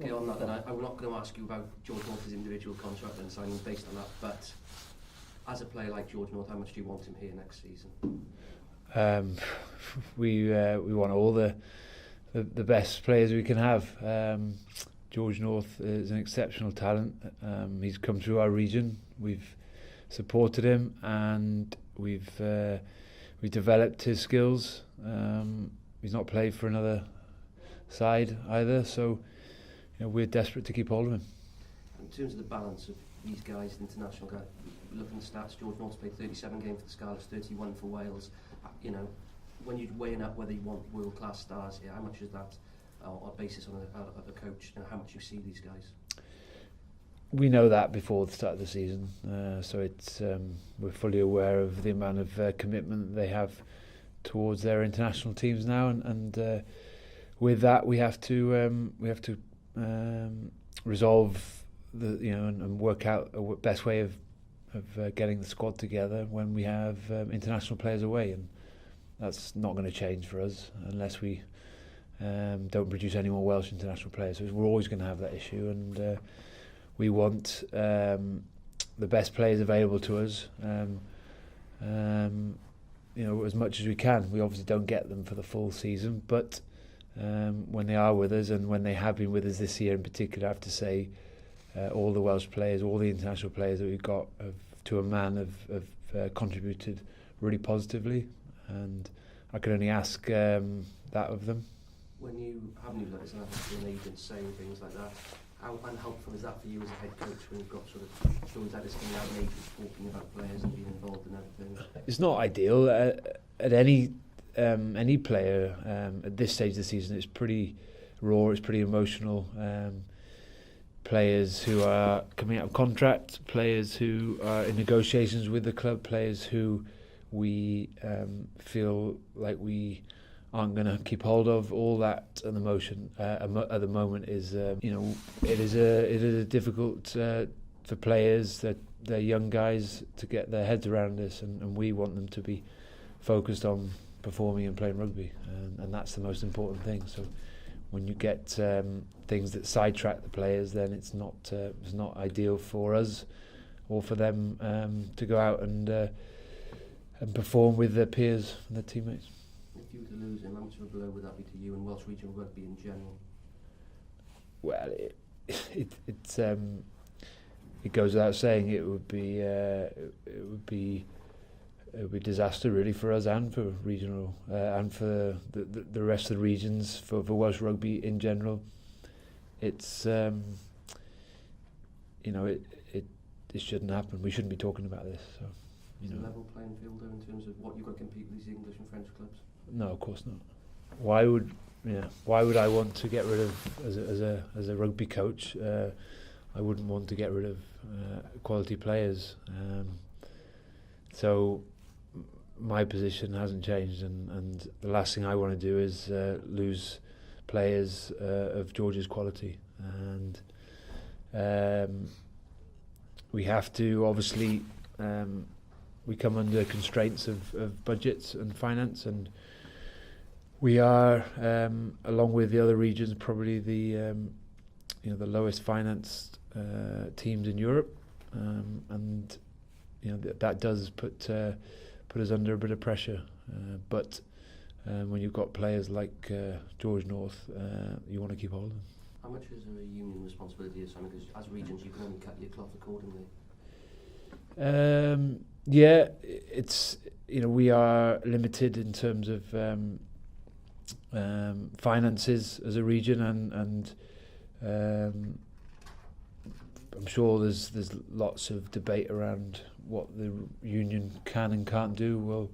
Okay, on that then, I'm not going to ask you about George North's individual contract and signing based on that, but as a player like George North, how much do you want him here next season? We want all the best players we can have. George North is an exceptional talent. He's come through our region. We've supported him and we've developed his skills. He's not played for another side either, so we're desperate to keep hold of him. In terms of the balance of these guys, international guys, looking at stats, George North's played 37 games for the Scarlets, 31 for Wales. When you're weighing up whether you want world-class stars here, how much is that on basis of a coach, how much you see these guys? We know that before the start of the season, so it's we're fully aware of the amount of commitment they have towards their international teams now, and with that we have to resolve and work out a best way of getting the squad together when we have international players away, and that's not going to change for us unless we don't produce any more Welsh international players. So we're always going to have that issue, and we want the best players available to us, as much as we can. We obviously don't get them for the full season, but when they are with us, and when they have been with us this year in particular, I have to say all the Welsh players, all the international players that we've got to a man have contributed really positively, and I can only ask that of them. When you have new letters and have an agent saying things like that, how unhelpful is that for you as a head coach when you've got sort of those letters coming out and agents talking about players and being involved in everything? It's not ideal. At any player at this stage of the season, it's pretty raw, it's pretty emotional. Players who are coming out of contract, players who are in negotiations with the club, players who we feel like we aren't going to keep hold of. All that and emotion at the moment is, it is a difficult for players. That they're young guys to get their heads around this, and we want them to be focused on performing and playing rugby, and that's the most important thing. So when you get things that sidetrack the players, then it's not ideal for us or for them to go out and perform with their peers and their teammates. If you were to lose him, how much of a blow would that be to you and Welsh regional rugby in general? Well, it goes without saying it would be disaster really for us and for regional and for the rest of the regions, for Welsh rugby in general. It's it shouldn't happen. We shouldn't be talking about this. So is it a level playing field though in terms of what you've got to compete with these English and French clubs? No, of course not. Why would I want to get rid of as a rugby coach? I wouldn't want to get rid of quality players. So my position hasn't changed, and the last thing I want to do is lose players of George's quality, and we have to obviously we come under constraints of budgets and finance, and we are along with the other regions probably the lowest financed teams in Europe, and that does put us under a bit of pressure, but when you've got players like George North, you want to keep hold of them. How much is a union responsibility as Simon? Because as regions you can only cut your cloth accordingly. It's we are limited in terms of finances as a region, and I'm sure there's lots of debate around what the union can and can't do. Well,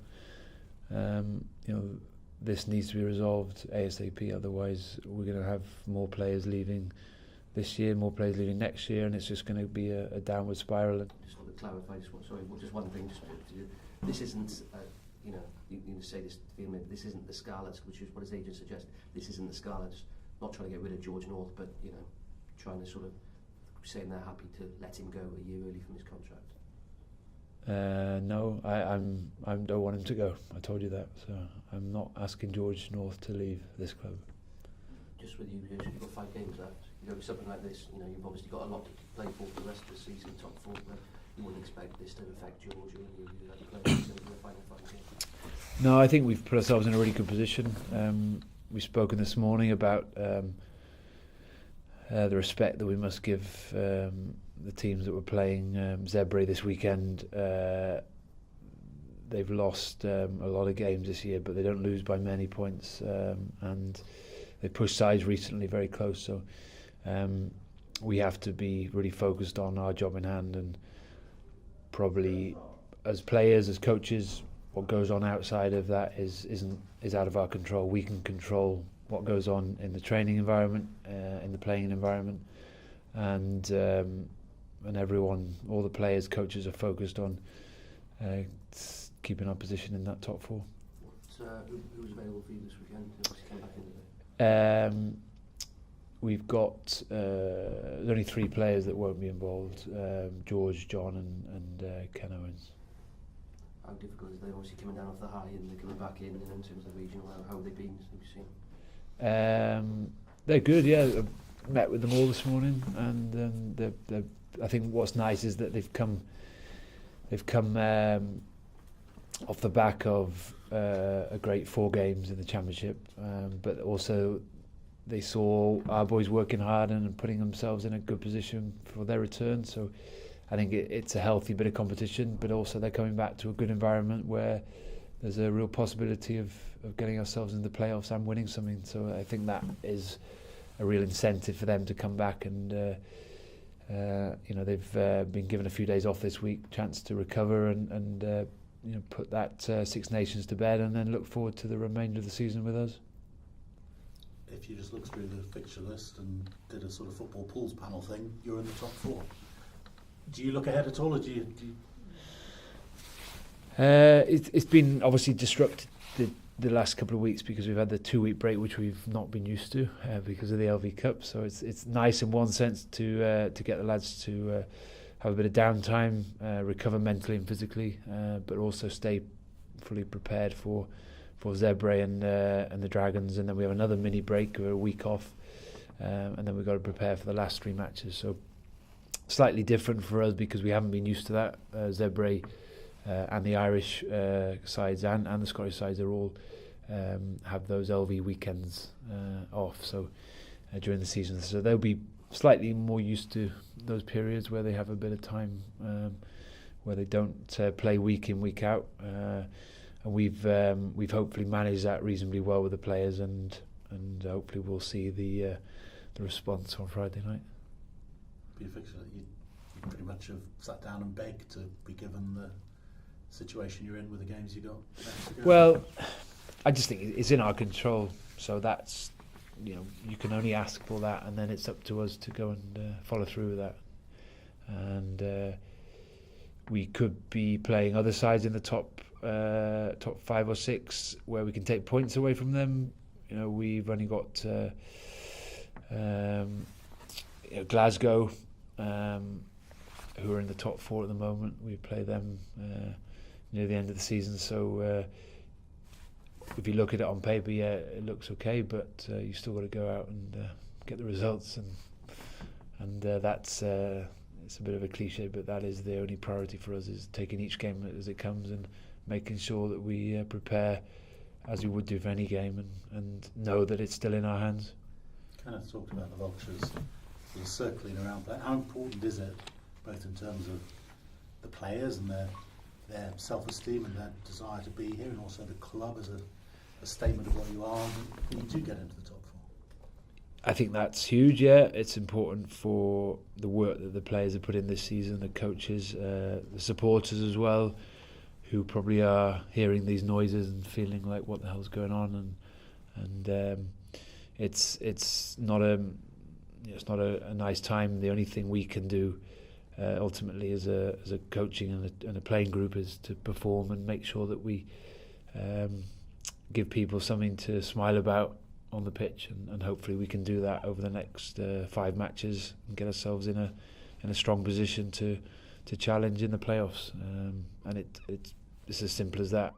this needs to be resolved ASAP. Otherwise, we're going to have more players leaving this year, more players leaving next year, and it's just going to be a downward spiral. Just want to clarify, just one thing. This isn't, you say this, this isn't the Scarlets, which is what his agent suggests. This isn't the Scarlets. Not trying to get rid of George North, but trying to sort of saying they're happy to let him go a year early from his contract. No, I don't want him to go. I told you that, so I'm not asking George North to leave this club. Just with you, you've got 5 games left. you know, something like this, you know, you've obviously got a lot to play for the rest of the season, top four, but you wouldn't expect this to affect George or you as a player in the final game. No, I think we've put ourselves in a really good position. We've spoken this morning about the respect that we must give the teams that were playing Zebre this weekend. They've lost a lot of games this year, but they don't lose by many points, and they pushed sides recently very close. So we have to be really focused on our job in hand, and probably as players, as coaches, what goes on outside of that is out of our control. We can control what goes on in the training environment, in the playing environment, and everyone, all the players, coaches are focused on keeping our position in that top four. Who's available for you this weekend? Who's come back into it? We've got there's only 3 players that won't be involved: George, John, and Ken Owens. How difficult is they obviously coming down off the high and they're coming back in terms of the regional? How have they been? Have you seen? They're good, yeah. I met with them all this morning, and they're, I think what's nice is that they've come off the back of a great 4 games in the championship, but also they saw our boys working hard and putting themselves in a good position for their return. So I think it's a healthy bit of competition, but also they're coming back to a good environment where there's a real possibility of getting ourselves in the playoffs and winning something. So I think that is a real incentive for them to come back, and you know, they've been given a few days off this week, chance to recover and you know, put that Six Nations to bed, and then look forward to the remainder of the season with us. If you just look through the fixture list and did a sort of football pools panel thing, you're in the top 4. Do you look ahead at all, or do you... It's been obviously disrupted the last couple of weeks because we've had the 2-week break, which we've not been used to because of the LV Cup. So it's nice in one sense to get the lads to have a bit of downtime, recover mentally and physically, but also stay fully prepared for Zebre and the Dragons. And then we have another mini break or a week off, and then we've got to prepare for the last 3 matches. So slightly different for us because we haven't been used to that. Zebre and the Irish sides and the Scottish sides are all have those LV weekends off, so during the season. So they'll be slightly more used to those periods where they have a bit of time where they don't play week in, week out. And we've hopefully managed that reasonably well with the players, and hopefully we'll see the response on Friday night. Be a fixture that you pretty much have sat down and begged to be given the situation you're in with the games you got next to go. Well, I just think it's in our control, so that's, you know, you can only ask for that, and then it's up to us to go and follow through with that. And we could be playing other sides in the top 5 or 6 where we can take points away from them. You know, we've only got Glasgow, who are in the top 4 at the moment. We play them near the end of the season, so if you look at it on paper, yeah, it looks okay, but you still got to go out and get the results, and that's it's a bit of a cliche, but that is the only priority for us, is taking each game as it comes and making sure that we prepare as we would do for any game, and know that it's still in our hands. Kind of talked about the vultures sort of circling around, but how important is it, both in terms of the players and their self-esteem and their desire to be here, and also the club as a statement of what you are when you do get into the top 4? I think that's huge, yeah. It's important for the work that the players have put in this season, the coaches, the supporters as well, who probably are hearing these noises and feeling like what the hell's going on, and it's not a nice time. The only thing we can do ultimately as a coaching and a playing group is to perform and make sure that we give people something to smile about on the pitch, and hopefully we can do that over the next 5 matches and get ourselves in a strong position to challenge in the playoffs, and it's as simple as that.